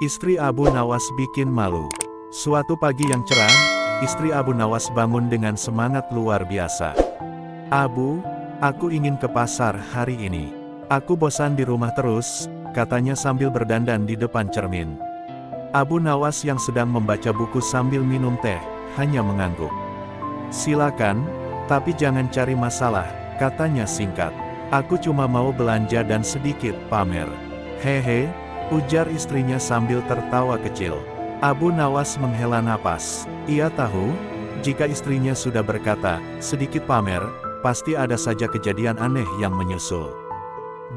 Istri Abu Nawas bikin malu. Suatu pagi yang cerah, istri Abu Nawas bangun dengan semangat luar biasa. "Abu, aku ingin ke pasar hari ini. Aku bosan di rumah terus," katanya sambil berdandan di depan cermin. Abu Nawas yang sedang membaca buku sambil minum teh, hanya mengangguk. "Silakan, tapi jangan cari masalah," katanya singkat. "Aku cuma mau belanja dan sedikit pamer." "Hehe," ujar istrinya sambil tertawa kecil. Abu Nawas menghela napas. Ia tahu, jika istrinya sudah berkata, sedikit pamer, pasti ada saja kejadian aneh yang menyusul.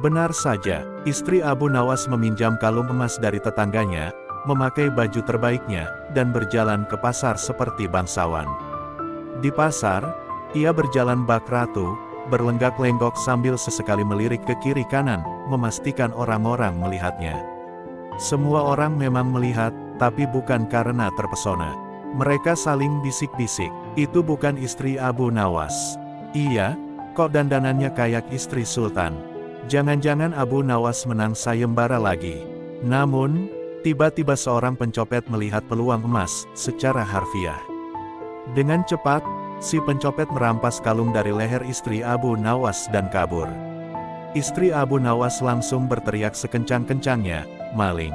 Benar saja, istri Abu Nawas meminjam kalung emas dari tetangganya, memakai baju terbaiknya, dan berjalan ke pasar seperti bangsawan. Di pasar, ia berjalan bak ratu, berlenggak-lenggok sambil sesekali melirik ke kiri kanan, memastikan orang-orang melihatnya. Semua orang memang melihat, tapi bukan karena terpesona. Mereka saling bisik-bisik, "Itu bukan istri Abu Nawas." "Iya, kok dandanannya kayak istri sultan. Jangan-jangan Abu Nawas menang sayembara lagi." Namun, tiba-tiba seorang pencopet melihat peluang emas secara harfiah. Dengan cepat, si pencopet merampas kalung dari leher istri Abu Nawas dan kabur. Istri Abu Nawas langsung berteriak sekencang-kencangnya, "Maling!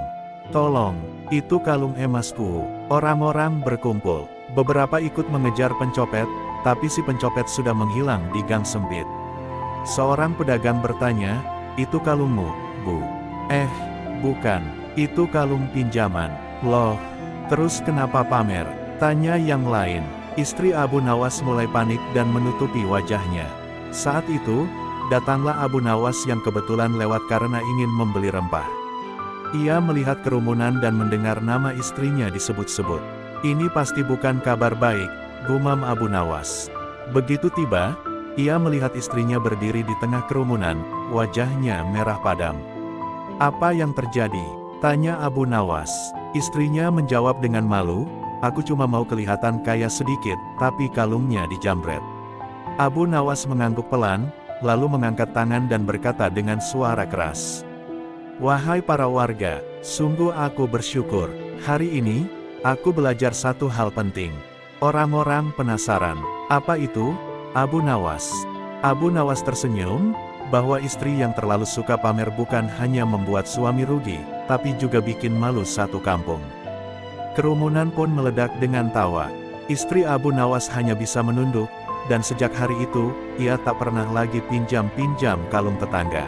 Tolong, itu kalung emasku!" Orang-orang berkumpul. Beberapa ikut mengejar pencopet, tapi si pencopet sudah menghilang di gang sempit. Seorang pedagang bertanya, "Itu kalungmu, Bu?" Bukan. Itu kalung pinjaman." "Loh, terus kenapa pamer?" tanya yang lain. Istri Abu Nawas mulai panik dan menutupi wajahnya. Saat itu, datanglah Abu Nawas yang kebetulan lewat karena ingin membeli rempah. Ia melihat kerumunan dan mendengar nama istrinya disebut-sebut. "Ini pasti bukan kabar baik," gumam Abu Nawas. Begitu tiba, ia melihat istrinya berdiri di tengah kerumunan, wajahnya merah padam. "Apa yang terjadi?" tanya Abu Nawas. Istrinya menjawab dengan malu, "Aku cuma mau kelihatan kaya sedikit, tapi kalungnya dijamret." Abu Nawas mengangguk pelan, lalu mengangkat tangan dan berkata dengan suara keras, "Wahai para warga, sungguh aku bersyukur. Hari ini, aku belajar satu hal penting." Orang-orang penasaran. "Apa itu, Abu Nawas?" Abu Nawas tersenyum, bahwa istri yang terlalu suka pamer bukan hanya membuat suami rugi, tapi juga bikin malu satu kampung. Kerumunan pun meledak dengan tawa. Istri Abu Nawas hanya bisa menunduk, dan sejak hari itu, ia tak pernah lagi pinjam-pinjam kalung tetangga.